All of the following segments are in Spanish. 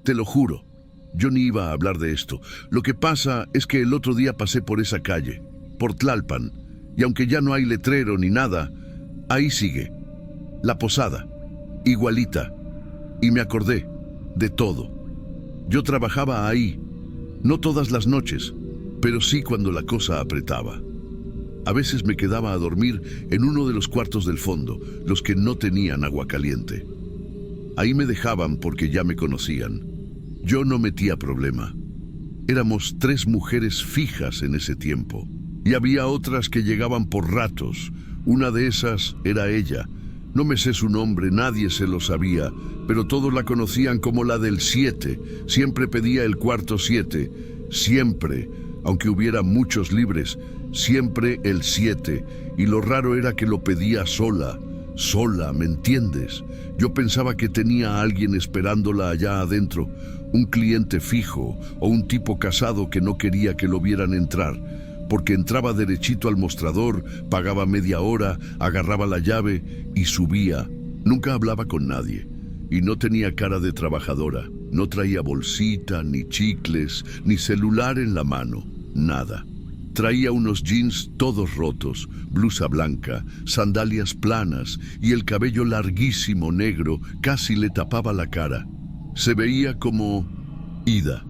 Te lo juro. Yo ni iba a hablar de esto. Lo que pasa es que el otro día pasé por esa calle, por Tlalpan, y aunque ya no hay letrero ni nada, ahí sigue. La posada. Igualita. Y me acordé de todo. Yo trabajaba ahí, no todas las noches, pero sí cuando la cosa apretaba. A veces me quedaba a dormir en uno de los cuartos del fondo, los que no tenían agua caliente. Ahí me dejaban porque ya me conocían. Yo no metía problema. Éramos 3 mujeres fijas en ese tiempo, y había otras que llegaban por ratos. Una de esas era ella. No me sé su nombre, nadie se lo sabía, pero todos la conocían como la del 7. Siempre pedía el cuarto 7. Siempre, aunque hubiera muchos libres, siempre el 7. Y lo raro era que lo pedía sola. Sola, ¿me entiendes? Yo pensaba que tenía a alguien esperándola allá adentro, un cliente fijo o un tipo casado que no quería que lo vieran entrar, porque entraba derechito al mostrador, pagaba media hora, agarraba la llave y subía. Nunca hablaba con nadie y no tenía cara de trabajadora. No traía bolsita, ni chicles, ni celular en la mano, nada. Traía unos jeans todos rotos, blusa blanca, sandalias planas y el cabello larguísimo negro casi le tapaba la cara. Se veía como ida,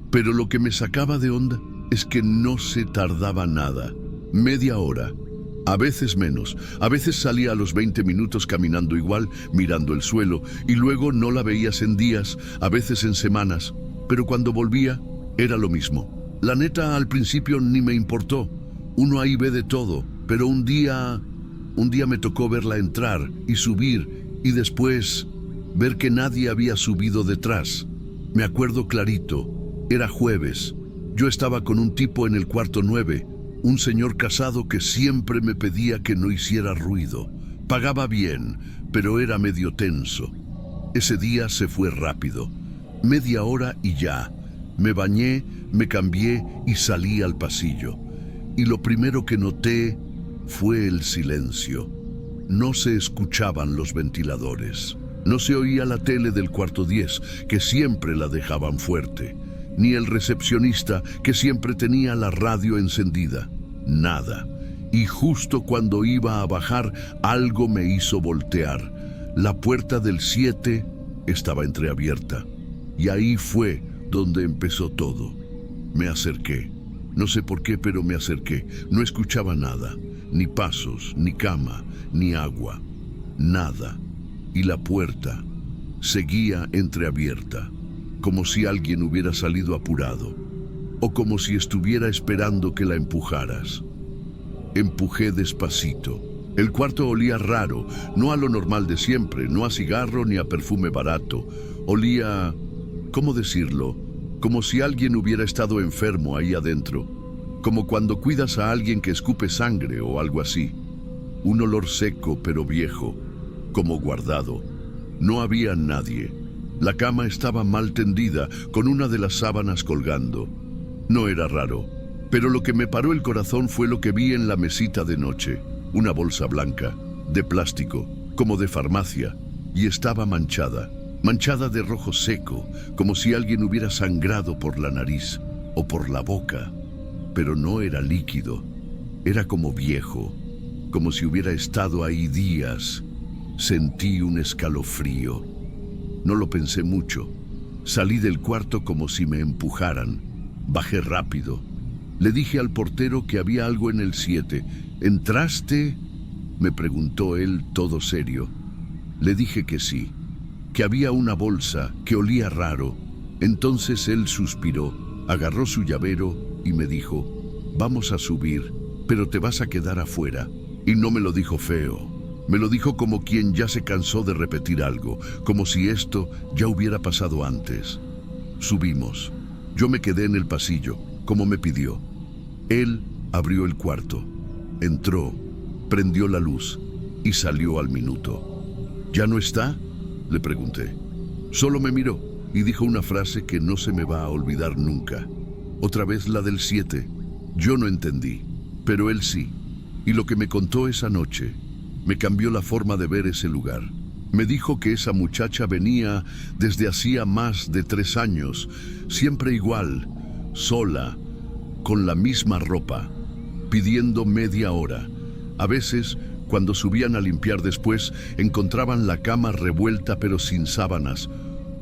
pero lo que me sacaba de onda es que no se tardaba nada. Media hora, a veces menos. A veces salía a los 20 minutos caminando igual, mirando el suelo, y luego no la veías en días, a veces en semanas. Pero cuando volvía, era lo mismo. La neta, al principio ni me importó. Uno ahí ve de todo, pero un día me tocó verla entrar y subir, y después ver que nadie había subido detrás. Me acuerdo clarito, era jueves. Yo estaba con un tipo en el cuarto 9, un señor casado que siempre me pedía que no hiciera ruido. Pagaba bien, pero era medio tenso. Ese día se fue rápido, media hora y ya. Me bañé, me cambié y salí al pasillo. Y lo primero que noté fue el silencio. No se escuchaban los ventiladores. No se oía la tele del cuarto 10, que siempre la dejaban fuerte. Ni el recepcionista, que siempre tenía la radio encendida. Nada. Y justo cuando iba a bajar, algo me hizo voltear. La puerta del 7 estaba entreabierta. Y ahí fue donde empezó todo. Me acerqué. No sé por qué, pero me acerqué. No escuchaba nada. Ni pasos, ni cama, ni agua. Nada. Y la puerta seguía entreabierta, como si alguien hubiera salido apurado, o como si estuviera esperando que la empujaras. Empujé despacito. El cuarto olía raro, no a lo normal de siempre, no a cigarro ni a perfume barato. Olía, ¿cómo decirlo? Como si alguien hubiera estado enfermo ahí adentro, como cuando cuidas a alguien que escupe sangre o algo así. Un olor seco pero viejo, como guardado. No había nadie. La cama estaba mal tendida, con una de las sábanas colgando. No era raro, pero lo que me paró el corazón fue lo que vi en la mesita de noche. Una bolsa blanca, de plástico, como de farmacia, y estaba manchada de rojo seco, como si alguien hubiera sangrado por la nariz o por la boca. Pero no era líquido, era como viejo, como si hubiera estado ahí días. Sentí un escalofrío. No lo pensé mucho. Salí del cuarto como si me empujaran. Bajé rápido. Le dije al portero que había algo en el 7. ¿Entraste?, me preguntó él, todo serio. Le dije que sí, que había una bolsa que olía raro. Entonces él suspiró, agarró su llavero y me dijo: vamos a subir, pero te vas a quedar afuera. Y no me lo dijo feo. Me lo dijo como quien ya se cansó de repetir algo, como si esto ya hubiera pasado antes. Subimos. Yo me quedé en el pasillo, como me pidió. Él abrió el cuarto, entró, prendió la luz y salió al minuto. ¿Ya no está?, le pregunté. Solo me miró y dijo una frase que no se me va a olvidar nunca. Otra vez la del 7. Yo no entendí, pero él sí. Y lo que me contó esa noche me cambió la forma de ver ese lugar. Me dijo que esa muchacha venía desde hacía más de 3 años, siempre igual, sola, con la misma ropa, pidiendo media hora. A veces, cuando subían a limpiar después, encontraban la cama revuelta pero sin sábanas,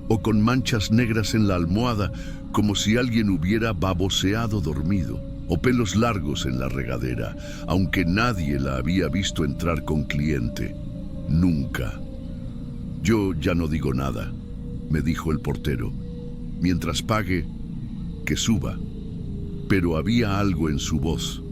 o con manchas negras en la almohada, como si alguien hubiera baboseado dormido, o pelos largos en la regadera, aunque nadie la había visto entrar con cliente. Nunca. Yo ya no digo nada, me dijo el portero. Mientras pague, que suba. Pero había algo en su voz.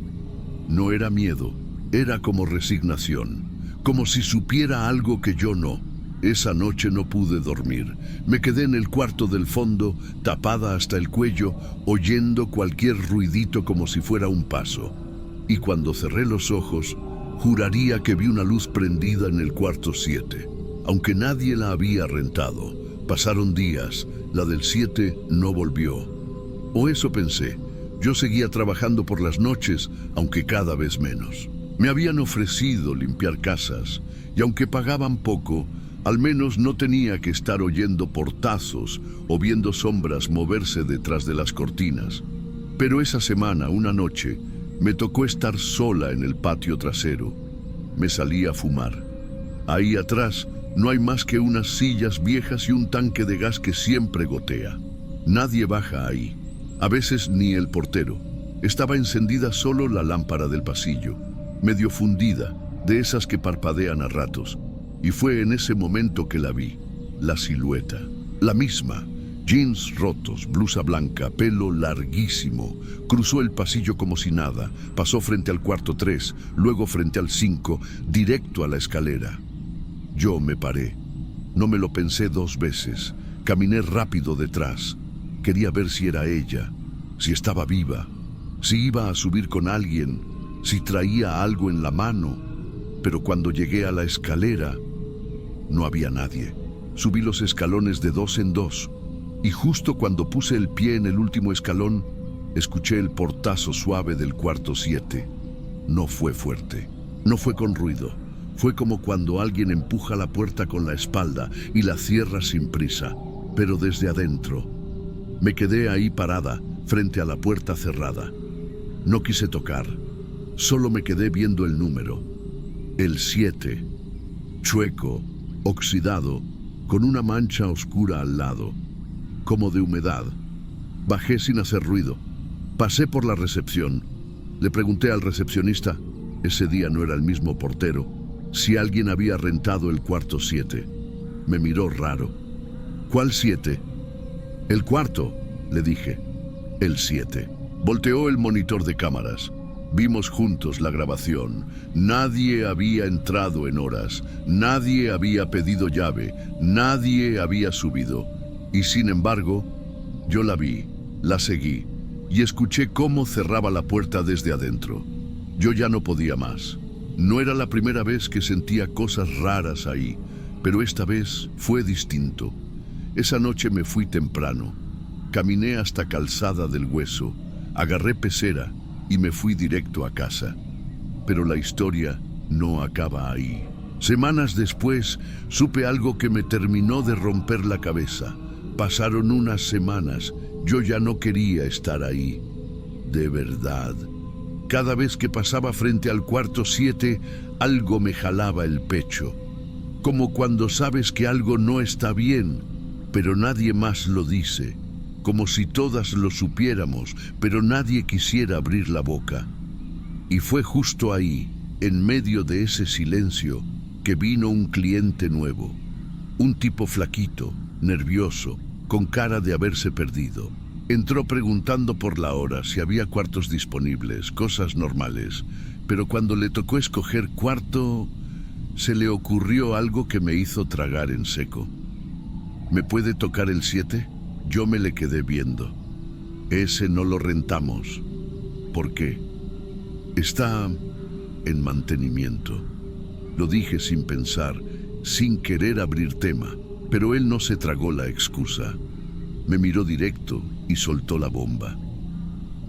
No era miedo, era como resignación, como si supiera algo que yo no. Esa noche no pude dormir. Me quedé en el cuarto del fondo, tapada hasta el cuello, oyendo cualquier ruidito como si fuera un paso. Y cuando cerré los ojos, juraría que vi una luz prendida en el cuarto 7. Aunque nadie la había rentado, pasaron días, la del 7 no volvió. O eso pensé. Yo seguía trabajando por las noches, aunque cada vez menos. Me habían ofrecido limpiar casas, y aunque pagaban poco, al menos no tenía que estar oyendo portazos o viendo sombras moverse detrás de las cortinas. Pero esa semana, una noche, me tocó estar sola en el patio trasero. Me salí a fumar. Ahí atrás no hay más que unas sillas viejas y un tanque de gas que siempre gotea. Nadie baja ahí. A veces ni el portero. Estaba encendida solo la lámpara del pasillo, medio fundida, de esas que parpadean a ratos. Y fue en ese momento que la vi, la silueta, la misma, jeans rotos, blusa blanca, pelo larguísimo. Cruzó el pasillo como si nada, pasó frente al cuarto 3, luego frente al 5, directo a la escalera. Yo me paré. No me lo pensé 2 veces. Caminé rápido detrás. Quería ver si era ella, si estaba viva, si iba a subir con alguien, si traía algo en la mano. Pero cuando llegué a la escalera, no había nadie. Subí los escalones de 2 en 2, y justo cuando puse el pie en el último escalón, escuché el portazo suave del cuarto 7. No fue fuerte, no fue con ruido. Fue como cuando alguien empuja la puerta con la espalda y la cierra sin prisa, pero desde adentro. Me quedé ahí parada, frente a la puerta cerrada. No quise tocar, solo me quedé viendo el número. El 7, chueco, oxidado, con una mancha oscura al lado, como de humedad. Bajé sin hacer ruido. Pasé por la recepción. Le pregunté al recepcionista, ese día no era el mismo portero, si alguien había rentado el cuarto 7. Me miró raro. ¿Cuál 7? El cuarto, le dije. El 7. Volteó el monitor de cámaras. Vimos juntos la grabación. Nadie había entrado en horas. Nadie había pedido llave. Nadie había subido. Y sin embargo, yo la vi, la seguí y escuché cómo cerraba la puerta desde adentro. Yo ya no podía más. No era la primera vez que sentía cosas raras ahí, pero esta vez fue distinto. Esa noche me fui temprano. Caminé hasta Calzada del Hueso, agarré pecera y me fui directo a casa. Pero la historia no acaba ahí. Semanas después, supe algo que me terminó de romper la cabeza. Pasaron unas semanas, yo ya no quería estar ahí. De verdad. Cada vez que pasaba frente al cuarto 7, algo me jalaba el pecho. Como cuando sabes que algo no está bien, pero nadie más lo dice. Como si todas lo supiéramos, pero nadie quisiera abrir la boca. Y fue justo ahí, en medio de ese silencio, que vino un cliente nuevo. Un tipo flaquito, nervioso, con cara de haberse perdido. Entró preguntando por la hora, si había cuartos disponibles, cosas normales. Pero cuando le tocó escoger cuarto, se le ocurrió algo que me hizo tragar en seco. ¿Me puede tocar el 7? Yo me le quedé viendo. Ese no lo rentamos. ¿Por qué? Está en mantenimiento. Lo dije sin pensar, sin querer abrir tema, pero él no se tragó la excusa. Me miró directo y soltó la bomba.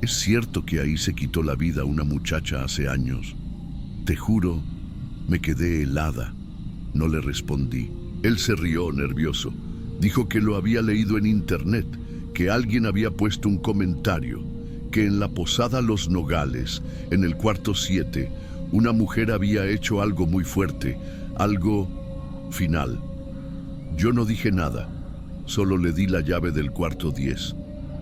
¿Es cierto que ahí se quitó la vida una muchacha hace años? Te juro, me quedé helada. No le respondí. Él se rió nervioso. Dijo que lo había leído en internet, que alguien había puesto un comentario, que en la posada Los Nogales, en el cuarto 7, una mujer había hecho algo muy fuerte, algo final. Yo no dije nada, solo le di la llave del cuarto 10,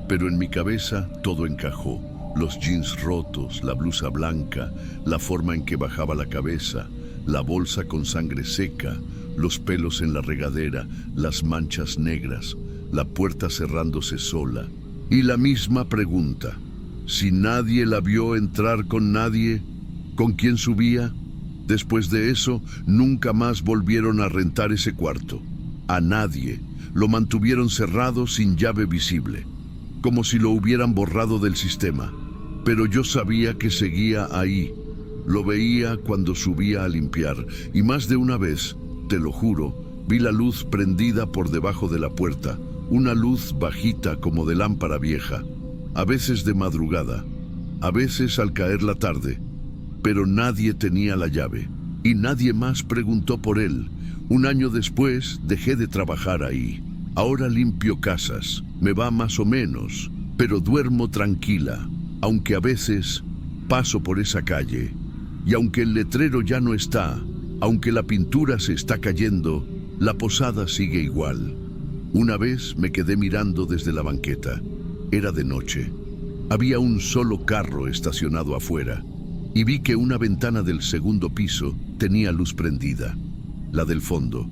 pero en mi cabeza todo encajó. Los jeans rotos, la blusa blanca, la forma en que bajaba la cabeza, la bolsa con sangre seca, los pelos en la regadera, las manchas negras, la puerta cerrándose sola. Y la misma pregunta: si nadie la vio entrar con nadie, ¿con quién subía? Después de eso, nunca más volvieron a rentar ese cuarto. A nadie. Lo mantuvieron cerrado sin llave visible, como si lo hubieran borrado del sistema. Pero yo sabía que seguía ahí. Lo veía cuando subía a limpiar, y más de una vez, te lo juro, vi la luz prendida por debajo de la puerta, una luz bajita como de lámpara vieja, a veces de madrugada, a veces al caer la tarde, pero nadie tenía la llave, y nadie más preguntó por él. Un año después dejé de trabajar ahí. Ahora limpio casas, me va más o menos, pero duermo tranquila, aunque a veces paso por esa calle, y aunque el letrero ya no está, aunque la pintura se está cayendo, la posada sigue igual. Una vez me quedé mirando desde la banqueta. Era de noche. Había un solo carro estacionado afuera, y vi que una ventana del segundo piso tenía luz prendida. La del fondo,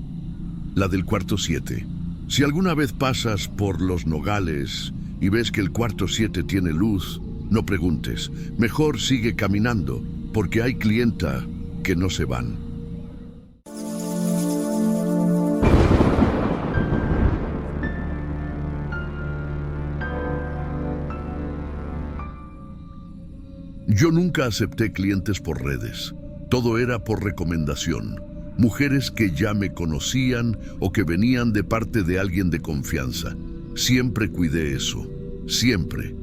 la del cuarto 7. Si alguna vez pasas por Los Nogales y ves que el cuarto 7 tiene luz, no preguntes. Mejor sigue caminando, porque hay clienta que no se van. Yo nunca acepté clientes por redes. Todo era por recomendación. Mujeres que ya me conocían o que venían de parte de alguien de confianza. Siempre cuidé eso. Siempre.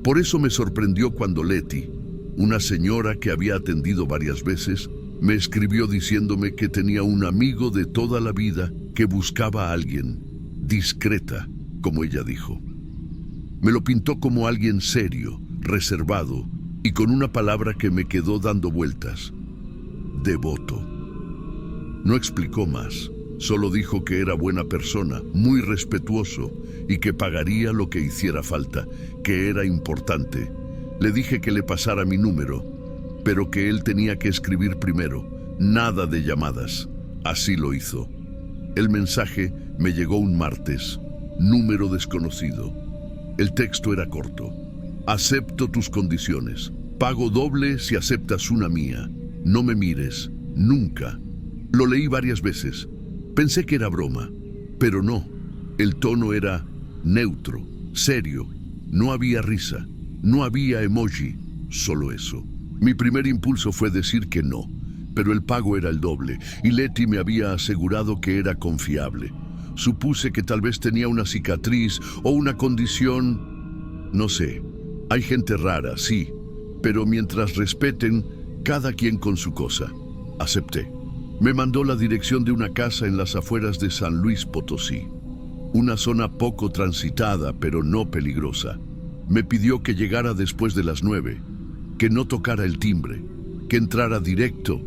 Por eso me sorprendió cuando Leti, una señora que había atendido varias veces, me escribió diciéndome que tenía un amigo de toda la vida que buscaba a alguien, discreta, como ella dijo. Me lo pintó como alguien serio, reservado, y con una palabra que me quedó dando vueltas: devoto. No explicó más, solo dijo que era buena persona, muy respetuoso, y que pagaría lo que hiciera falta, que era importante. Le dije que le pasara mi número, pero que él tenía que escribir primero, nada de llamadas. Así lo hizo. El mensaje me llegó un martes, número desconocido. El texto era corto: acepto tus condiciones. Pago doble si aceptas una mía. No me mires, nunca. Lo leí varias veces. Pensé que era broma, pero no. El tono era neutro, serio. No había risa, no había emoji, solo eso. Mi primer impulso fue decir que no, pero el pago era el doble, y Leti me había asegurado que era confiable. Supuse que tal vez tenía una cicatriz o una condición, no sé. Hay gente rara, sí, pero mientras respeten, cada quien con su cosa. Acepté. Me mandó la dirección de una casa en las afueras de San Luis Potosí. Una zona poco transitada, pero no peligrosa. Me pidió que llegara después de las 9, que no tocara el timbre, que entrara directo,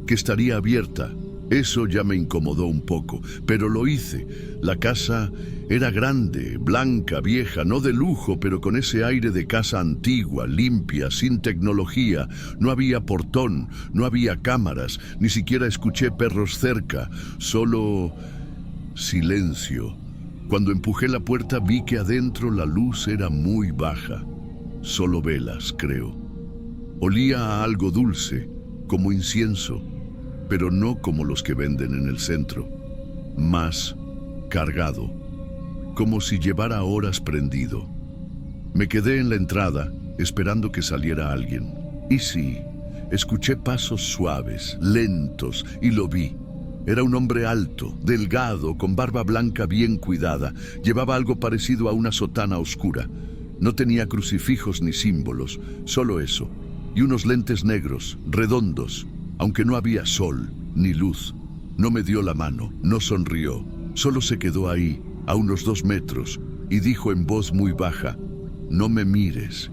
que estaría abierta. Eso ya me incomodó un poco, pero lo hice. La casa era grande, blanca, vieja, no de lujo, pero con ese aire de casa antigua, limpia, sin tecnología. No había portón, no había cámaras, ni siquiera escuché perros cerca, solo silencio. Cuando empujé la puerta vi que adentro la luz era muy baja, solo velas, creo. Olía a algo dulce, como incienso, pero no como los que venden en el centro. Más cargado, como si llevara horas prendido. Me quedé en la entrada, esperando que saliera alguien. Y sí, escuché pasos suaves, lentos, y lo vi. Era un hombre alto, delgado, con barba blanca bien cuidada. Llevaba algo parecido a una sotana oscura. No tenía crucifijos ni símbolos, solo eso. Y unos lentes negros, redondos, aunque no había sol ni luz. No me dio la mano, no sonrió, solo se quedó ahí, a unos 2 metros, y dijo en voz muy baja: no me mires,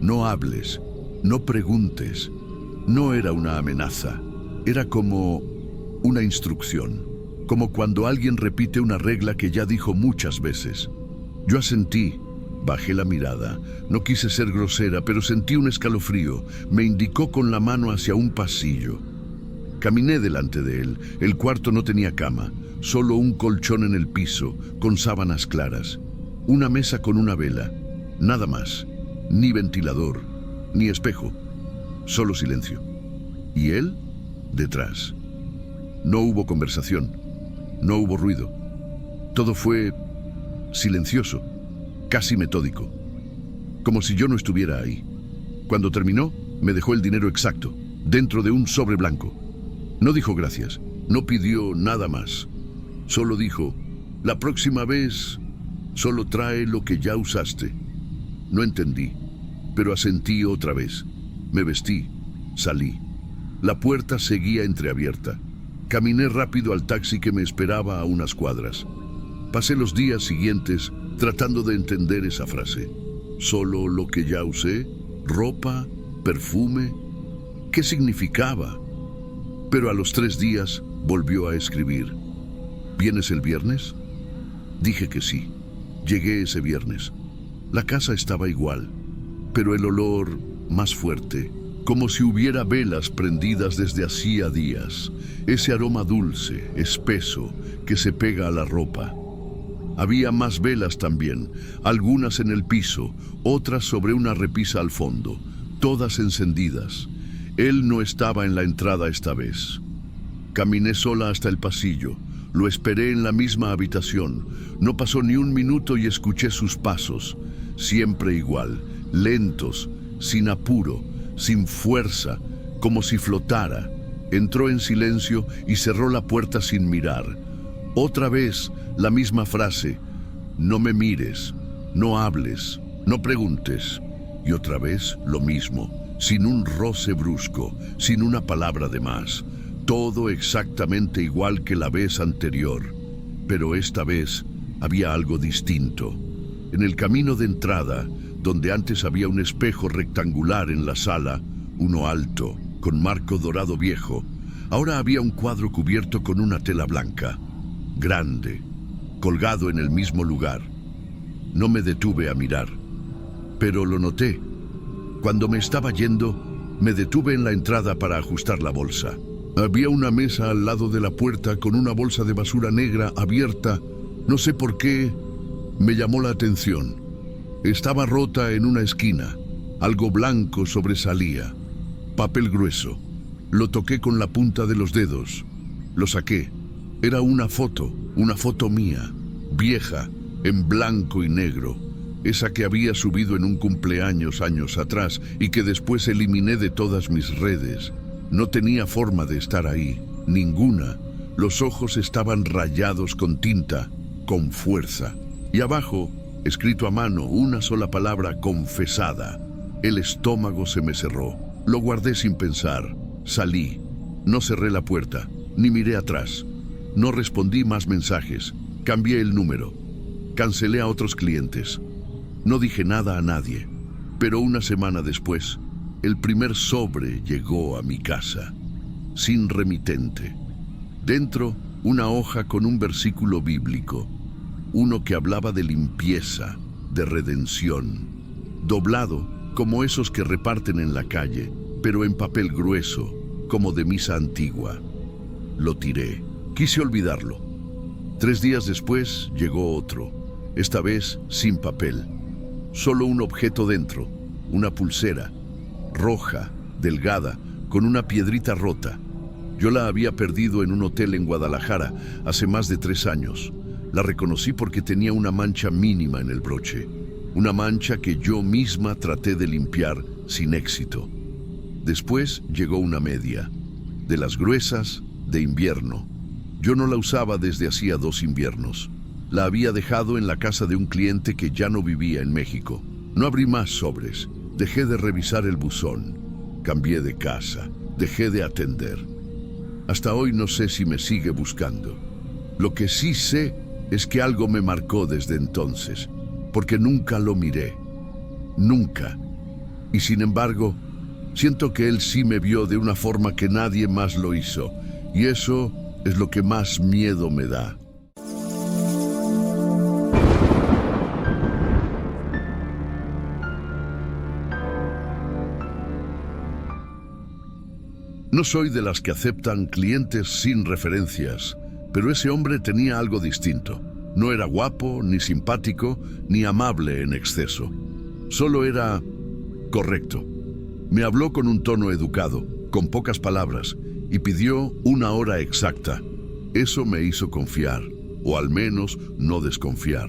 no hables, no preguntes. No era una amenaza, era como una instrucción, como cuando alguien repite una regla que ya dijo muchas veces. Yo asentí, bajé la mirada, no quise ser grosera, pero sentí un escalofrío. Me indicó con la mano hacia un pasillo. Caminé delante de él. El cuarto no tenía cama, solo un colchón en el piso, con sábanas claras. Una mesa con una vela, nada más. Ni ventilador, ni espejo, solo silencio. Y él, detrás. No hubo conversación, no hubo ruido. Todo fue silencioso, casi metódico, como si yo no estuviera ahí. Cuando terminó, me dejó el dinero exacto, dentro de un sobre blanco. No dijo gracias, no pidió nada más. Solo dijo: la próxima vez, solo trae lo que ya usaste. No entendí, pero asentí otra vez. Me vestí, salí. La puerta seguía entreabierta. Caminé rápido al taxi que me esperaba a unas cuadras. Pasé los días siguientes tratando de entender esa frase. Solo lo que ya usé, ropa, perfume. ¿Qué significaba? Pero a los 3 días volvió a escribir: ¿vienes el viernes? Dije que sí. Llegué ese viernes. La casa estaba igual, pero el olor más fuerte, como si hubiera velas prendidas desde hacía días. Ese aroma dulce, espeso, que se pega a la ropa. Había más velas también, algunas en el piso, otras sobre una repisa al fondo, todas encendidas. Él no estaba en la entrada esta vez. Caminé sola hasta el pasillo. Lo esperé en la misma habitación. No pasó ni un minuto y escuché sus pasos. Siempre igual, lentos, sin apuro, sin fuerza, como si flotara. Entró en silencio y cerró la puerta sin mirar. Otra vez la misma frase: no me mires, no hables, no preguntes. Y otra vez lo mismo, sin un roce brusco, sin una palabra de más. Todo exactamente igual que la vez anterior. Pero esta vez había algo distinto. En el camino de entrada, donde antes había un espejo rectangular en la sala, uno alto, con marco dorado viejo, ahora había un cuadro cubierto con una tela blanca, grande, colgado en el mismo lugar. No me detuve a mirar, pero lo noté. Cuando me estaba yendo, me detuve en la entrada para ajustar la bolsa. Había una mesa al lado de la puerta con una bolsa de basura negra abierta. No sé por qué, me llamó la atención. Estaba rota en una esquina. Algo blanco sobresalía. Papel grueso. Lo toqué con la punta de los dedos. Lo saqué. Era una foto mía, vieja, en blanco y negro. Esa que había subido en un cumpleaños años atrás y que después eliminé de todas mis redes. No tenía forma de estar ahí, ninguna. Los ojos estaban rayados con tinta, con fuerza. Y abajo, escrito a mano, una sola palabra: confesada. El estómago se me cerró. Lo guardé sin pensar. Salí. No cerré la puerta, ni miré atrás. No respondí más mensajes. Cambié el número. Cancelé a otros clientes. No dije nada a nadie. Pero una semana después, el primer sobre llegó a mi casa, sin remitente. Dentro, una hoja con un versículo bíblico, uno que hablaba de limpieza, de redención, doblado como esos que reparten en la calle, pero en papel grueso, como de misa antigua. Lo tiré. Quise olvidarlo. 3 días después llegó otro, esta vez sin papel. Solo un objeto dentro, una pulsera, roja, delgada, con una piedrita rota. Yo la había perdido en un hotel en Guadalajara hace más de 3 años. La reconocí porque tenía una mancha mínima en el broche. Una mancha que yo misma traté de limpiar sin éxito. Después llegó una media, de las gruesas, de invierno. Yo no la usaba desde hacía 2 inviernos. La había dejado en la casa de un cliente que ya no vivía en México. No abrí más sobres. Dejé de revisar el buzón. Cambié de casa. Dejé de atender. Hasta hoy no sé si me sigue buscando. Lo que sí sé es que algo me marcó desde entonces, porque nunca lo miré. Nunca. Y sin embargo, siento que él sí me vio de una forma que nadie más lo hizo. Y eso es lo que más miedo me da. No soy de las que aceptan clientes sin referencias, pero ese hombre tenía algo distinto. No era guapo, ni simpático, ni amable en exceso. Solo era correcto. Me habló con un tono educado, con pocas palabras, y pidió una hora exacta. Eso me hizo confiar, o al menos no desconfiar.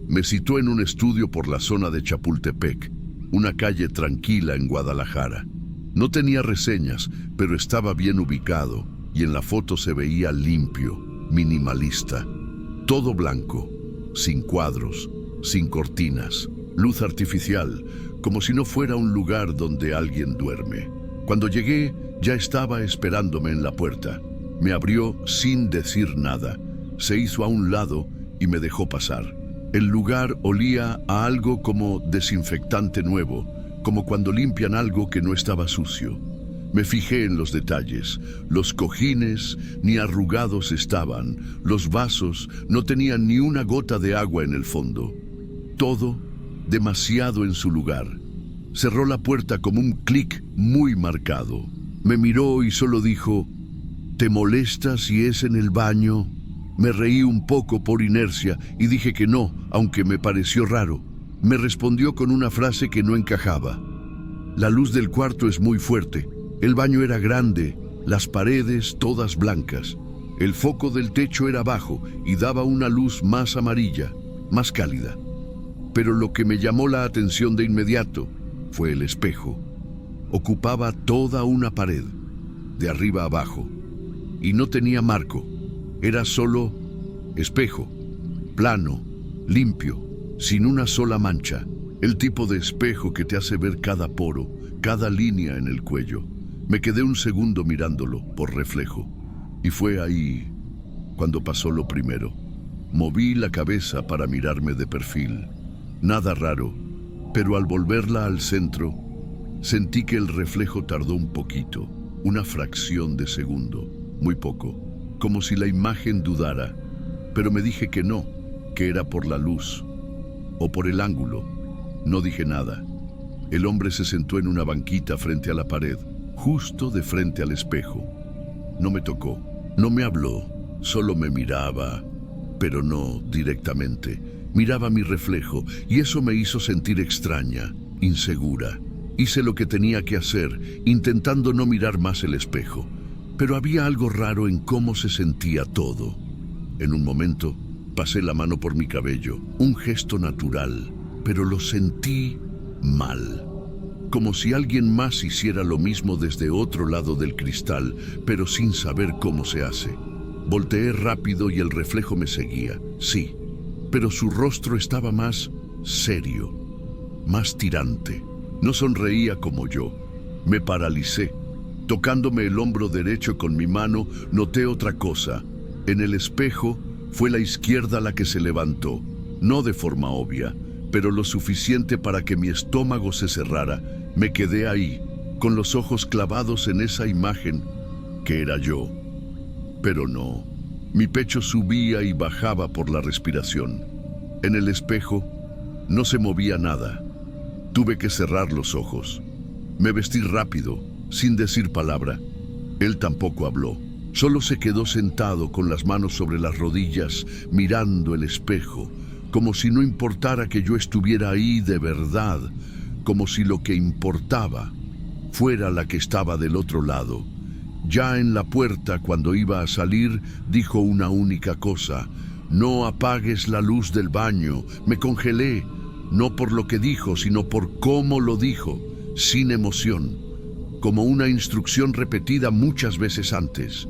Me citó en un estudio por la zona de Chapultepec, una calle tranquila en Guadalajara. No tenía reseñas, pero estaba bien ubicado y en la foto se veía limpio, minimalista. Todo blanco, sin cuadros, sin cortinas, luz artificial, como si no fuera un lugar donde alguien duerme. Cuando llegué, ya estaba esperándome en la puerta. Me abrió sin decir nada. Se hizo a un lado y me dejó pasar. El lugar olía a algo como desinfectante nuevo, como cuando limpian algo que no estaba sucio. Me fijé en los detalles. Los cojines ni arrugados estaban. Los vasos no tenían ni una gota de agua en el fondo. Todo demasiado en su lugar. Cerró la puerta como un clic muy marcado. Me miró y solo dijo: ¿te molesta si es en el baño? Me reí un poco por inercia y dije que no, aunque me pareció raro. Me respondió con una frase que no encajaba. La luz del cuarto es muy fuerte. El baño era grande, las paredes todas blancas. El foco del techo era bajo y daba una luz más amarilla, más cálida. Pero lo que me llamó la atención de inmediato fue el espejo. Ocupaba toda una pared, de arriba a abajo, y no tenía marco. Era solo espejo, plano, limpio, sin una sola mancha. El tipo de espejo que te hace ver cada poro, cada línea en el cuello. Me quedé un segundo mirándolo por reflejo. Y fue ahí cuando pasó lo primero. Moví la cabeza para mirarme de perfil. Nada raro, pero al volverla al centro, sentí que el reflejo tardó un poquito, una fracción de segundo, muy poco, como si la imagen dudara. Pero me dije que no, que era por la luz o por el ángulo. No dije nada. El hombre se sentó en una banquita frente a la pared, justo de frente al espejo. No me tocó, no me habló, solo me miraba, pero no directamente. Miraba mi reflejo y eso me hizo sentir extraña, insegura. Hice lo que tenía que hacer, intentando no mirar más el espejo. Pero había algo raro en cómo se sentía todo. En un momento, pasé la mano por mi cabello, un gesto natural, pero lo sentí mal. Como si alguien más hiciera lo mismo desde otro lado del cristal, pero sin saber cómo se hace. Volteé rápido y el reflejo me seguía, sí, pero su rostro estaba más serio, más tirante. No sonreía como yo. Me paralicé. Tocándome el hombro derecho con mi mano, noté otra cosa. En el espejo fue la izquierda la que se levantó, no de forma obvia, pero lo suficiente para que mi estómago se cerrara. Me quedé ahí, con los ojos clavados en esa imagen que era yo. Pero no, mi pecho subía y bajaba por la respiración. En el espejo no se movía nada. Tuve que cerrar los ojos. Me vestí rápido, sin decir palabra. Él tampoco habló. Solo se quedó sentado con las manos sobre las rodillas, mirando el espejo, como si no importara que yo estuviera ahí de verdad, como si lo que importaba fuera la que estaba del otro lado. Ya en la puerta, cuando iba a salir, dijo una única cosa: no apagues la luz del baño. Me congelé, no por lo que dijo, sino por cómo lo dijo, sin emoción, como una instrucción repetida muchas veces antes,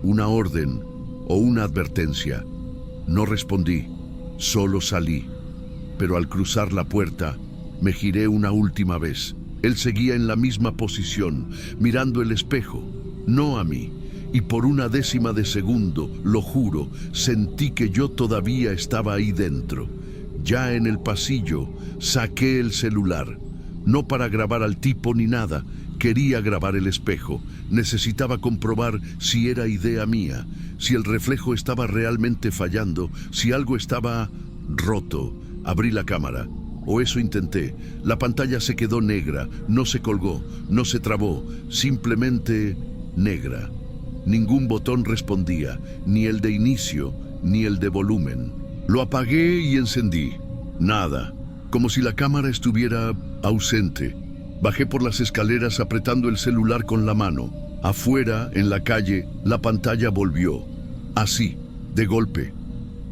una orden o una advertencia. No respondí, solo salí, pero al cruzar la puerta, me giré una última vez. Él seguía en la misma posición, mirando el espejo, no a mí, y por una décima de segundo, lo juro, sentí que yo todavía estaba ahí dentro. Ya en el pasillo, saqué el celular. No para grabar al tipo ni nada, quería grabar el espejo. Necesitaba comprobar si era idea mía, si el reflejo estaba realmente fallando, si algo estaba roto. Abrí la cámara, o eso intenté. La pantalla se quedó negra, no se colgó, no se trabó, simplemente negra. Ningún botón respondía, ni el de inicio, ni el de volumen. Lo apagué y encendí. Nada, como si la cámara estuviera ausente. Bajé por las escaleras apretando el celular con la mano. Afuera, en la calle, la pantalla volvió. Así, de golpe.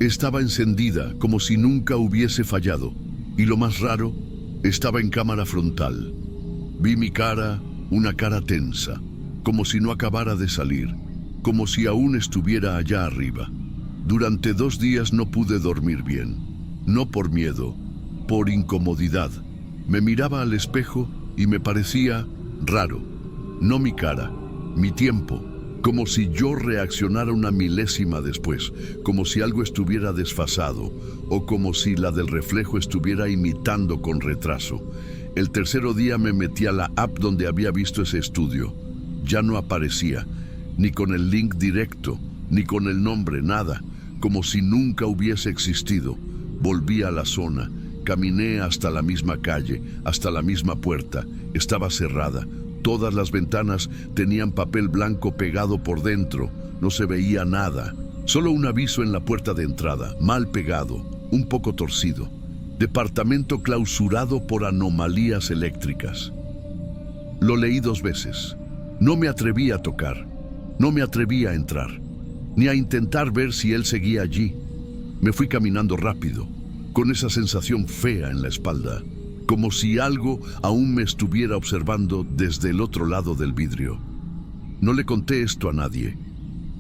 Estaba encendida, como si nunca hubiese fallado. Y lo más raro, estaba en cámara frontal. Vi mi cara, una cara tensa, como si no acabara de salir, como si aún estuviera allá arriba. Durante 2 días no pude dormir bien. No por miedo, por incomodidad. Me miraba al espejo y me parecía raro. No mi cara, mi tiempo. Como si yo reaccionara una milésima después, como si algo estuviera desfasado, o como si la del reflejo estuviera imitando con retraso. El tercer día me metí a la app donde había visto ese estudio. Ya no aparecía, ni con el link directo, ni con el nombre, nada, como si nunca hubiese existido. Volví a la zona, caminé hasta la misma calle, hasta la misma puerta. Estaba cerrada. Todas las ventanas tenían papel blanco pegado por dentro. No se veía nada. Solo un aviso en la puerta de entrada, mal pegado, un poco torcido. Departamento clausurado por anomalías eléctricas. Lo leí 2 veces. No me atreví a tocar. No me atreví a entrar, ni a intentar ver si él seguía allí. Me fui caminando rápido, con esa sensación fea en la espalda, como si algo aún me estuviera observando desde el otro lado del vidrio. No le conté esto a nadie,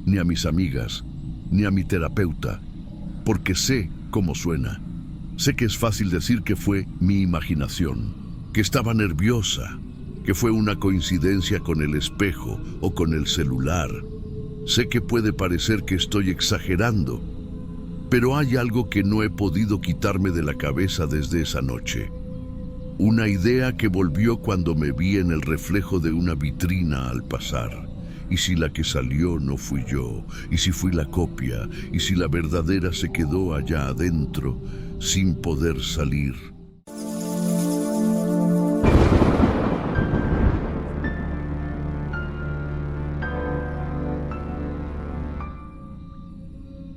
ni a mis amigas, ni a mi terapeuta, porque sé cómo suena. Sé que es fácil decir que fue mi imaginación, que estaba nerviosa, que fue una coincidencia con el espejo o con el celular. Sé que puede parecer que estoy exagerando, pero hay algo que no he podido quitarme de la cabeza desde esa noche. Una idea que volvió cuando me vi en el reflejo de una vitrina al pasar. ¿Y si la que salió no fui yo? ¿Y si fui la copia? ¿Y si la verdadera se quedó allá adentro, sin poder salir?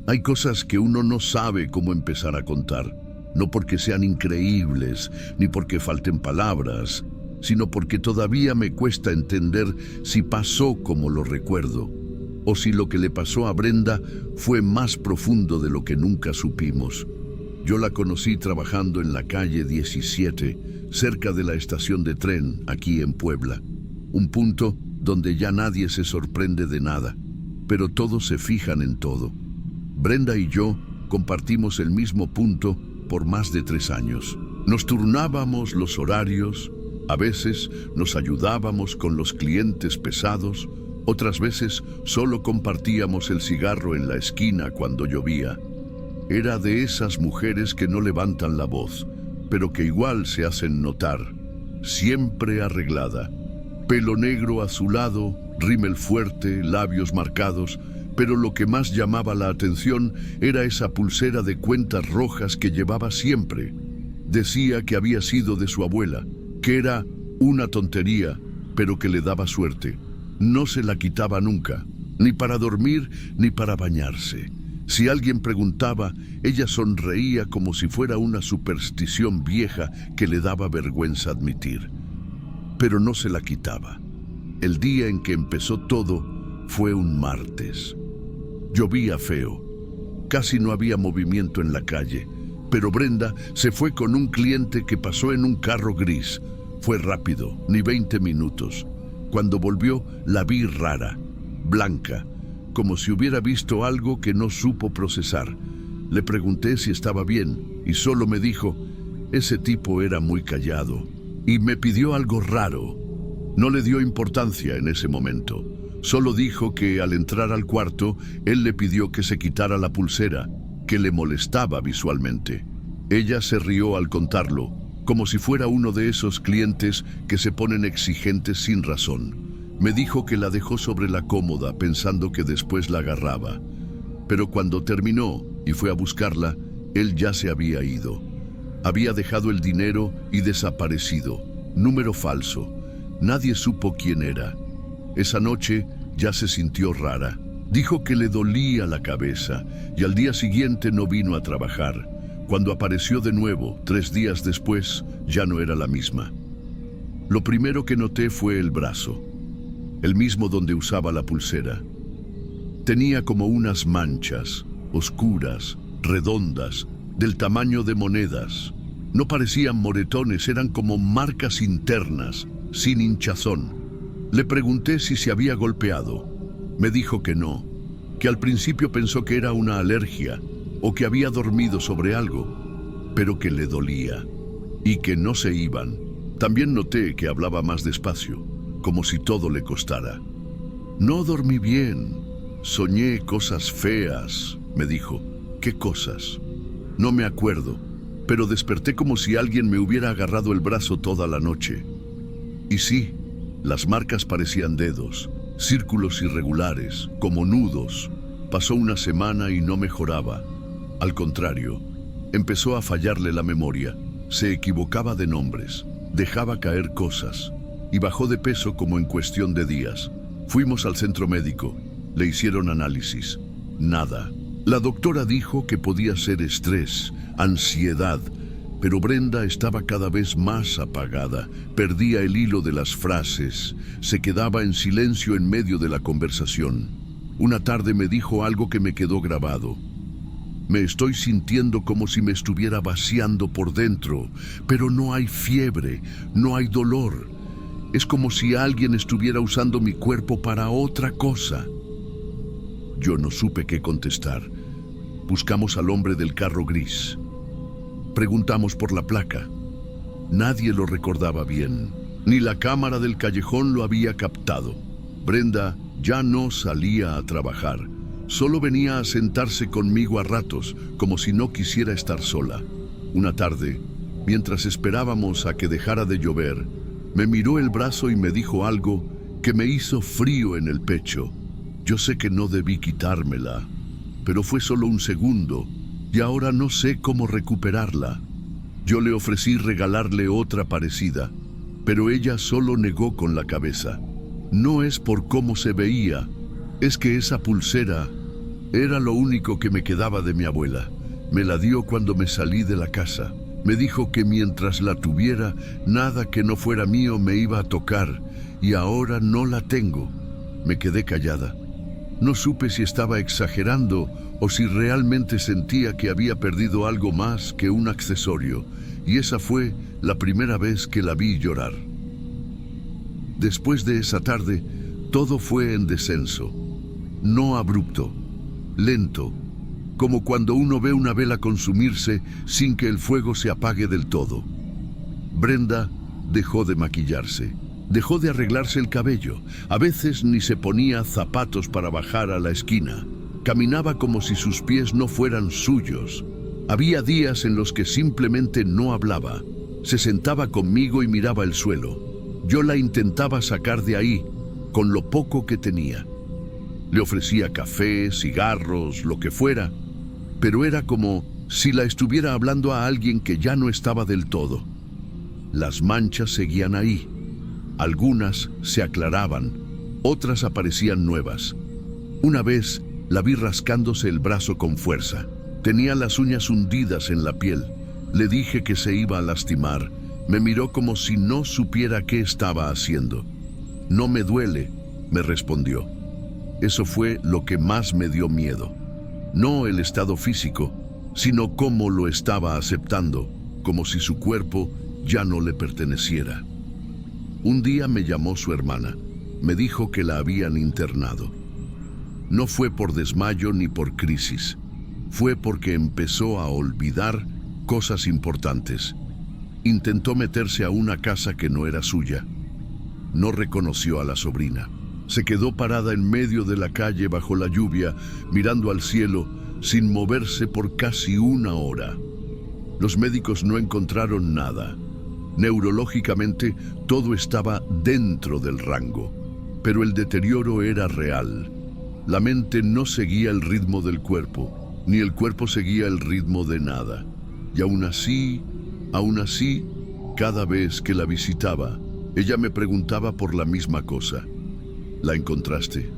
Hay cosas que uno no sabe cómo empezar a contar. No porque sean increíbles, ni porque falten palabras, sino porque todavía me cuesta entender si pasó como lo recuerdo, o si lo que le pasó a Brenda fue más profundo de lo que nunca supimos. Yo la conocí trabajando en la calle 17, cerca de la estación de tren, aquí en Puebla. Un punto donde ya nadie se sorprende de nada, pero todos se fijan en todo. Brenda y yo compartimos el mismo punto por más de 3 años. Nos turnábamos los horarios, a veces nos ayudábamos con los clientes pesados, otras veces solo compartíamos el cigarro en la esquina cuando llovía. Era de esas mujeres que no levantan la voz, pero que igual se hacen notar. Siempre arreglada, pelo negro azulado, rímel fuerte, labios marcados, pero lo que más llamaba la atención era esa pulsera de cuentas rojas que llevaba siempre. Decía que había sido de su abuela, que era una tontería, pero que le daba suerte. No se la quitaba nunca, ni para dormir ni para bañarse. Si alguien preguntaba, ella sonreía como si fuera una superstición vieja que le daba vergüenza admitir. Pero no se la quitaba. El día en que empezó todo fue un martes. Llovía feo. Casi no había movimiento en la calle, pero Brenda se fue con un cliente que pasó en un carro gris. Fue rápido, ni 20 minutos. Cuando volvió, la vi rara, blanca, como si hubiera visto algo que no supo procesar. Le pregunté si estaba bien y solo me dijo, ese tipo era muy callado, y me pidió algo raro. No le dio importancia en ese momento. Solo dijo que al entrar al cuarto, él le pidió que se quitara la pulsera, que le molestaba visualmente. Ella se rió al contarlo, como si fuera uno de esos clientes que se ponen exigentes sin razón. Me dijo que la dejó sobre la cómoda pensando que después la agarraba. Pero cuando terminó y fue a buscarla, él ya se había ido. Había dejado el dinero y desaparecido. Número falso. Nadie supo quién era. Esa noche ya se sintió rara. Dijo que le dolía la cabeza y al día siguiente no vino a trabajar. Cuando apareció de nuevo, 3 días después, ya no era la misma. Lo primero que noté fue el brazo, el mismo donde usaba la pulsera. Tenía como unas manchas, oscuras, redondas, del tamaño de monedas. No parecían moretones, eran como marcas internas, sin hinchazón. Le pregunté si se había golpeado. Me dijo que no, que al principio pensó que era una alergia o que había dormido sobre algo, pero que le dolía y que no se iban. También noté que hablaba más despacio, como si todo le costara. No dormí bien, soñé cosas feas, me dijo. ¿Qué cosas? No me acuerdo, pero desperté como si alguien me hubiera agarrado el brazo toda la noche. Y sí, las marcas parecían dedos, círculos irregulares, como nudos. Pasó una semana y no mejoraba. Al contrario, empezó a fallarle la memoria. Se equivocaba de nombres, dejaba caer cosas y bajó de peso como en cuestión de días. Fuimos al centro médico, le hicieron análisis. Nada. La doctora dijo que podía ser estrés, ansiedad, pero Brenda estaba cada vez más apagada, perdía el hilo de las frases, se quedaba en silencio en medio de la conversación. Una tarde me dijo algo que me quedó grabado. Me estoy sintiendo como si me estuviera vaciando por dentro, pero no hay fiebre, no hay dolor. Es como si alguien estuviera usando mi cuerpo para otra cosa. Yo no supe qué contestar. Buscamos al hombre del carro gris. Preguntamos por la placa. Nadie lo recordaba bien. Ni la cámara del callejón lo había captado. Brenda ya no salía a trabajar. Solo venía a sentarse conmigo a ratos, como si no quisiera estar sola. Una tarde, mientras esperábamos a que dejara de llover, me miró el brazo y me dijo algo que me hizo frío en el pecho. Yo sé que no debí quitármela, pero fue solo un segundo y ahora no sé cómo recuperarla. Yo le ofrecí regalarle otra parecida, pero ella solo negó con la cabeza. No es por cómo se veía, es que esa pulsera era lo único que me quedaba de mi abuela. Me la dio cuando me salí de la casa. Me dijo que mientras la tuviera, nada que no fuera mío me iba a tocar, y ahora no la tengo. Me quedé callada. No supe si estaba exagerando o si realmente sentía que había perdido algo más que un accesorio, y esa fue la primera vez que la vi llorar. Después de esa tarde, todo fue en descenso, no abrupto, lento, como cuando uno ve una vela consumirse sin que el fuego se apague del todo. Brenda dejó de maquillarse. Dejó de arreglarse el cabello. A veces ni se ponía zapatos para bajar a la esquina. Caminaba como si sus pies no fueran suyos. Había días en los que simplemente no hablaba. Se sentaba conmigo y miraba el suelo. Yo la intentaba sacar de ahí, con lo poco que tenía. Le ofrecía café, cigarros, lo que fuera, pero era como si la estuviera hablando a alguien que ya no estaba del todo. Las manchas seguían ahí. Algunas se aclaraban, otras aparecían nuevas. Una vez la vi rascándose el brazo con fuerza. Tenía las uñas hundidas en la piel. Le dije que se iba a lastimar. Me miró como si no supiera qué estaba haciendo. No me duele, me respondió. Eso fue lo que más me dio miedo. No el estado físico, sino cómo lo estaba aceptando, como si su cuerpo ya no le perteneciera. Un día me llamó su hermana. Me dijo que la habían internado. No fue por desmayo ni por crisis. Fue porque empezó a olvidar cosas importantes. Intentó meterse a una casa que no era suya. No reconoció a la sobrina. Se quedó parada en medio de la calle bajo la lluvia, mirando al cielo, sin moverse por casi una hora. Los médicos no encontraron nada. Neurológicamente, todo estaba dentro del rango, pero el deterioro era real. La mente no seguía el ritmo del cuerpo, ni el cuerpo seguía el ritmo de nada. Y aún así, cada vez que la visitaba, ella me preguntaba por la misma cosa. ¿La encontraste?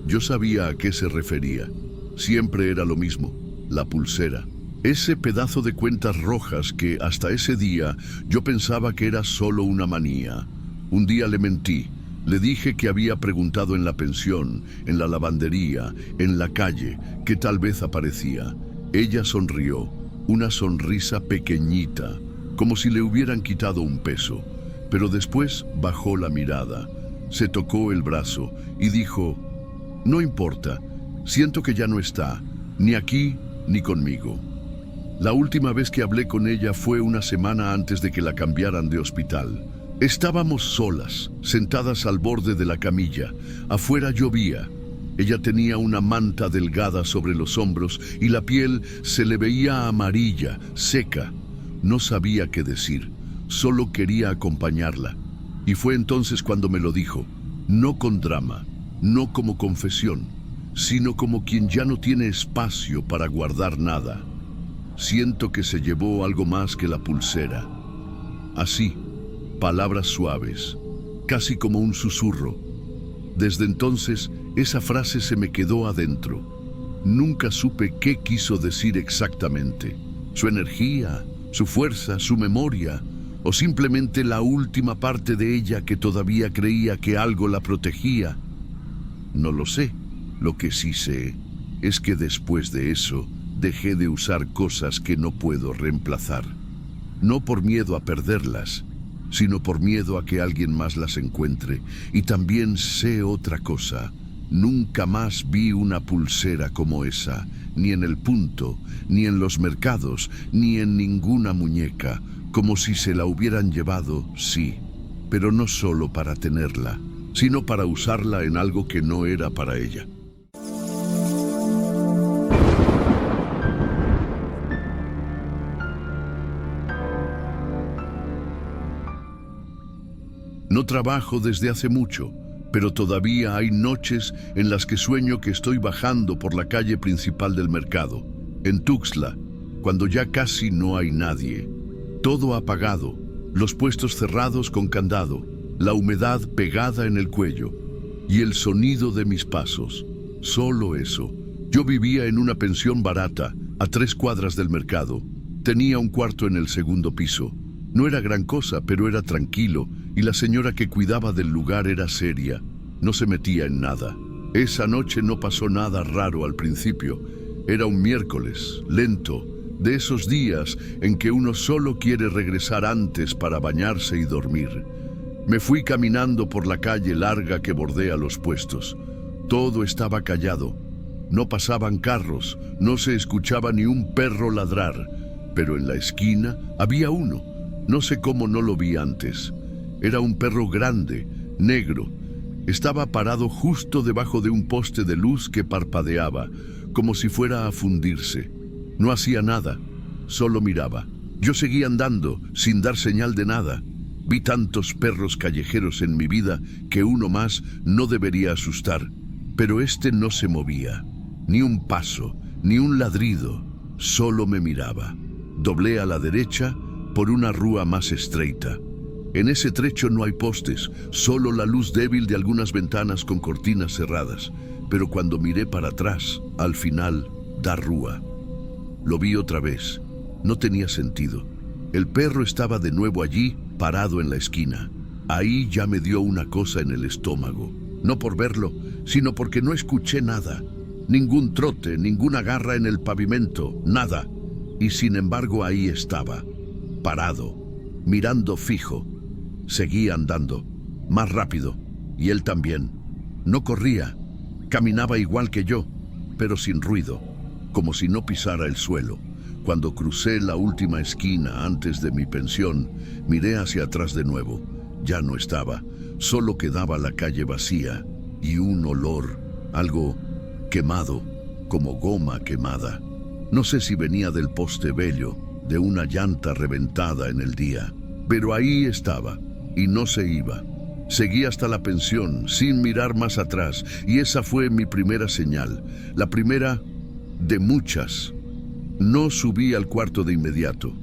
Yo sabía a qué se refería. Siempre era lo mismo, la pulsera. Ese pedazo de cuentas rojas que hasta ese día yo pensaba que era solo una manía. Un día le mentí. Le dije que había preguntado en la pensión, en la lavandería, en la calle, que tal vez aparecía. Ella sonrió, una sonrisa pequeñita, como si le hubieran quitado un peso. Pero después bajó la mirada, se tocó el brazo y dijo: «No importa, siento que ya no está, ni aquí ni conmigo». La última vez que hablé con ella fue una semana antes de que la cambiaran de hospital. Estábamos solas, sentadas al borde de la camilla. Afuera llovía. Ella tenía una manta delgada sobre los hombros y la piel se le veía amarilla, seca. No sabía qué decir, solo quería acompañarla. Y fue entonces cuando me lo dijo, no con drama, no como confesión, sino como quien ya no tiene espacio para guardar nada. Siento que se llevó algo más que la pulsera. Así, palabras suaves, casi como un susurro. Desde entonces, esa frase se me quedó adentro. Nunca supe qué quiso decir exactamente. Su energía, su fuerza, su memoria, o simplemente la última parte de ella que todavía creía que algo la protegía. No lo sé. Lo que sí sé es que después de eso dejé de usar cosas que no puedo reemplazar. No por miedo a perderlas, sino por miedo a que alguien más las encuentre. Y también sé otra cosa. Nunca más vi una pulsera como esa, ni en el Punto, ni en los mercados, ni en ninguna muñeca. Como si se la hubieran llevado, sí, pero no solo para tenerla, sino para usarla en algo que no era para ella. No trabajo desde hace mucho, pero todavía hay noches en las que sueño que estoy bajando por la calle principal del mercado, en Tuxtla, cuando ya casi no hay nadie. Todo apagado, los puestos cerrados con candado, la humedad pegada en el cuello y el sonido de mis pasos. Solo eso. Yo vivía en una pensión barata, a 3 cuadras del mercado. Tenía un cuarto en el segundo piso. No era gran cosa, pero era tranquilo, y la señora que cuidaba del lugar era seria. No se metía en nada. Esa noche no pasó nada raro al principio. Era un miércoles, lento, de esos días en que uno solo quiere regresar antes para bañarse y dormir. Me fui caminando por la calle larga que bordea los puestos. Todo estaba callado. No pasaban carros, no se escuchaba ni un perro ladrar, pero en la esquina había uno. No sé cómo no lo vi antes. Era un perro grande, negro. Estaba parado justo debajo de un poste de luz que parpadeaba, como si fuera a fundirse. No hacía nada, solo miraba. Yo seguí andando, sin dar señal de nada. Vi tantos perros callejeros en mi vida que uno más no debería asustar. Pero este no se movía. Ni un paso, ni un ladrido. Solo me miraba. Doblé a la derecha por una rúa más estreita. En ese trecho no hay postes, solo la luz débil de algunas ventanas con cortinas cerradas. Pero cuando miré para atrás, al final, da rúa. Lo vi otra vez. No tenía sentido. El perro estaba de nuevo allí, parado en la esquina. Ahí ya me dio una cosa en el estómago. No por verlo, sino porque no escuché nada. Ningún trote, ninguna garra en el pavimento, nada. Y sin embargo ahí estaba, parado, mirando fijo. Seguí andando, más rápido, y él también. No corría, caminaba igual que yo, pero sin ruido, como si no pisara el suelo. Cuando crucé la última esquina antes de mi pensión, miré hacia atrás de nuevo. Ya no estaba, solo quedaba la calle vacía. y un olor, algo quemado, como goma quemada. No sé si venía del poste vello, de una llanta reventada en el día, pero ahí estaba, y no se iba. Seguí hasta la pensión, sin mirar más atrás, y esa fue mi primera señal, la primera de muchas. No subí al cuarto de inmediato.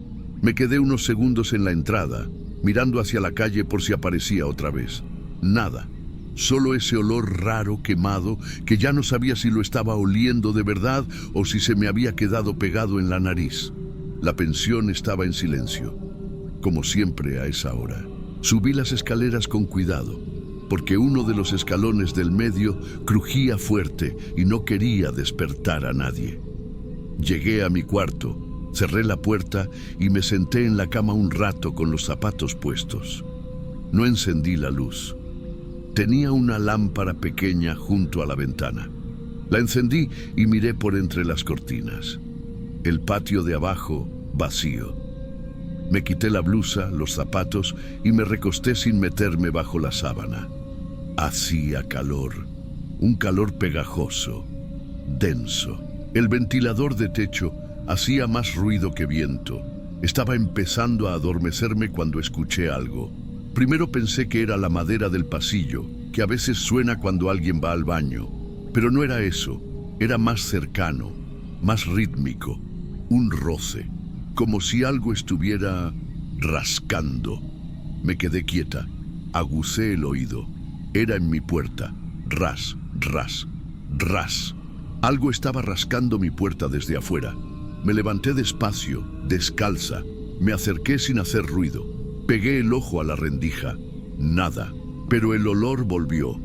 Me quedé unos segundos en la entrada, mirando hacia la calle por si aparecía otra vez. Nada. Solo ese olor raro, quemado, que ya no sabía si lo estaba oliendo de verdad o si se me había quedado pegado en la nariz. La pensión estaba en silencio, como siempre a esa hora. Subí las escaleras con cuidado, porque uno de los escalones del medio crujía fuerte y no quería despertar a nadie. Llegué a mi cuarto, cerré la puerta y me senté en la cama un rato con los zapatos puestos. No encendí la luz. Tenía una lámpara pequeña junto a la ventana. La encendí y miré por entre las cortinas. El patio de abajo, vacío. Me quité la blusa, los zapatos y me recosté sin meterme bajo la sábana. Hacía calor, un calor pegajoso, denso. El ventilador de techo hacía más ruido que viento. Estaba empezando a adormecerme cuando escuché algo. Primero pensé que era la madera del pasillo, que a veces suena cuando alguien va al baño. Pero no era eso, era más cercano, más rítmico, un roce, como si algo estuviera rascando. Me quedé quieta, agucé el oído. Era en mi puerta, ras, ras, ras. Algo estaba rascando mi puerta desde afuera. Me levanté despacio, descalza, me acerqué sin hacer ruido. Pegué el ojo a la rendija. Nada, pero el olor volvió,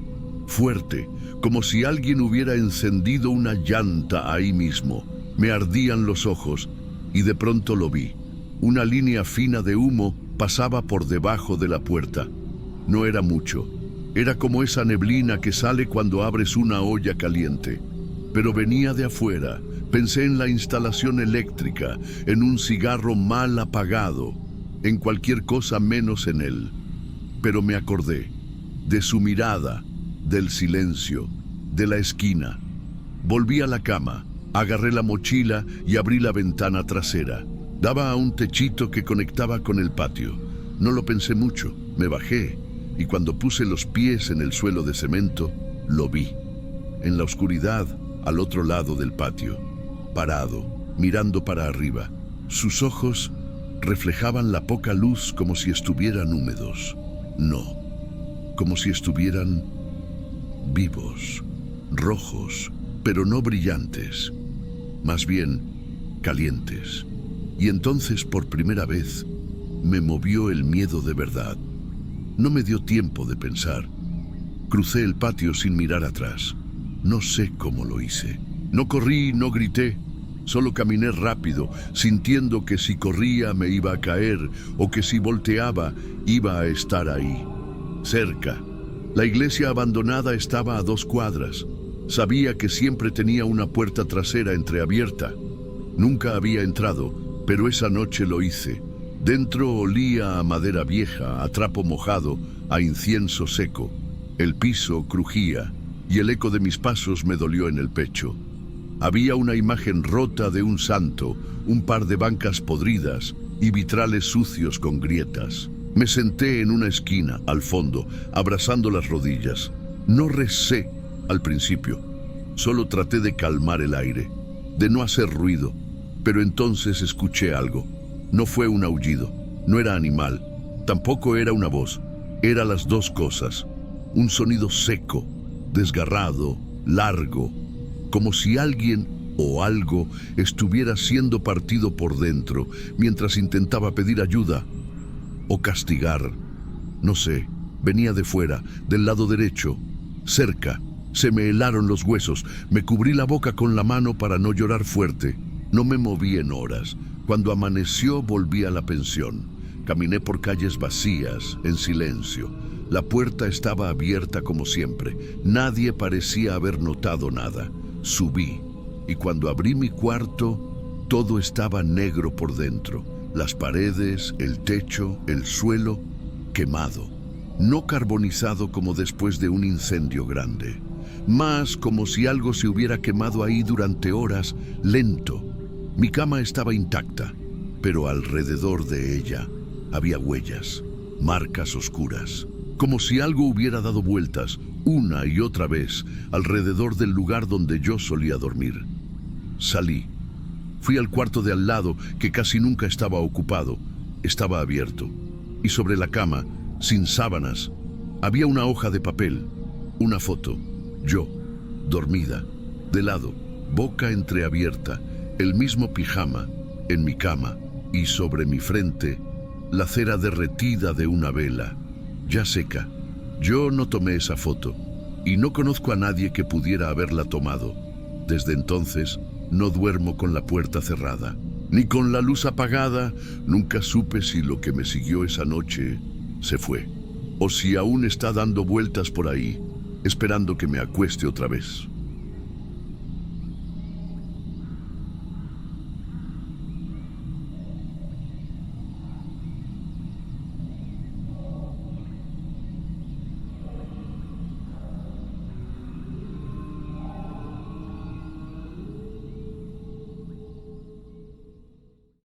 fuerte, como si alguien hubiera encendido una llanta ahí mismo. Me ardían los ojos y de pronto lo vi. Una línea fina de humo pasaba por debajo de la puerta. No era mucho. Era como esa neblina que sale cuando abres una olla caliente. Pero venía de afuera. Pensé en la instalación eléctrica, en un cigarro mal apagado, en cualquier cosa menos en él. Pero me acordé de su mirada, del silencio, de la esquina. Volví a la cama, agarré la mochila y abrí la ventana trasera. Daba a un techito que conectaba con el patio. No lo pensé mucho, me bajé y cuando puse los pies en el suelo de cemento, lo vi. En la oscuridad, al otro lado del patio, parado, mirando para arriba. Sus ojos reflejaban la poca luz como si estuvieran húmedos. No, como si estuvieran vivos, rojos, pero no brillantes, más bien calientes. Y entonces, por primera vez, me movió el miedo de verdad. No me dio tiempo de pensar. Crucé el patio sin mirar atrás. No sé cómo lo hice. No corrí, no grité. Solo caminé rápido, sintiendo que si corría me iba a caer o que si volteaba iba a estar ahí, cerca. La iglesia abandonada estaba a 2 cuadras. Sabía que siempre tenía una puerta trasera entreabierta. Nunca había entrado, pero esa noche lo hice. Dentro olía a madera vieja, a trapo mojado, a incienso seco. El piso crujía y el eco de mis pasos me dolió en el pecho. Había una imagen rota de un santo, un par de bancas podridas y vitrales sucios con grietas. Me senté en una esquina, al fondo, abrazando las rodillas. No recé al principio, solo traté de calmar el aire, de no hacer ruido, pero entonces escuché algo. No fue un aullido, no era animal, tampoco era una voz, eran las dos cosas. Un sonido seco, desgarrado, largo, como si alguien o algo estuviera siendo partido por dentro mientras intentaba pedir ayuda o castigar. No sé, venía de fuera, del lado derecho, cerca. Se me helaron los huesos, me cubrí la boca con la mano para no llorar fuerte. No me moví en horas. Cuando amaneció volví a la pensión. Caminé por calles vacías, en silencio. La puerta estaba abierta como siempre. Nadie parecía haber notado nada. Subí, y cuando abrí mi cuarto, todo estaba negro por dentro. Las paredes, el techo, el suelo, quemado. No carbonizado como después de un incendio grande. más como si algo se hubiera quemado ahí durante horas, lento. Mi cama estaba intacta, pero alrededor de ella había huellas, marcas oscuras, como si algo hubiera dado vueltas una y otra vez alrededor del lugar donde yo solía dormir. Salí. Fui al cuarto de al lado, que casi nunca estaba ocupado. Estaba abierto. Y sobre la cama, sin sábanas, había una hoja de papel, una foto. Yo, dormida, de lado, boca entreabierta, el mismo pijama, en mi cama, y sobre mi frente, la cera derretida de una vela, ya seca. Yo no tomé esa foto, y no conozco a nadie que pudiera haberla tomado. Desde entonces, no duermo con la puerta cerrada, ni con la luz apagada. Nunca supe si lo que me siguió esa noche se fue, o si aún está dando vueltas por ahí, esperando que me acueste otra vez.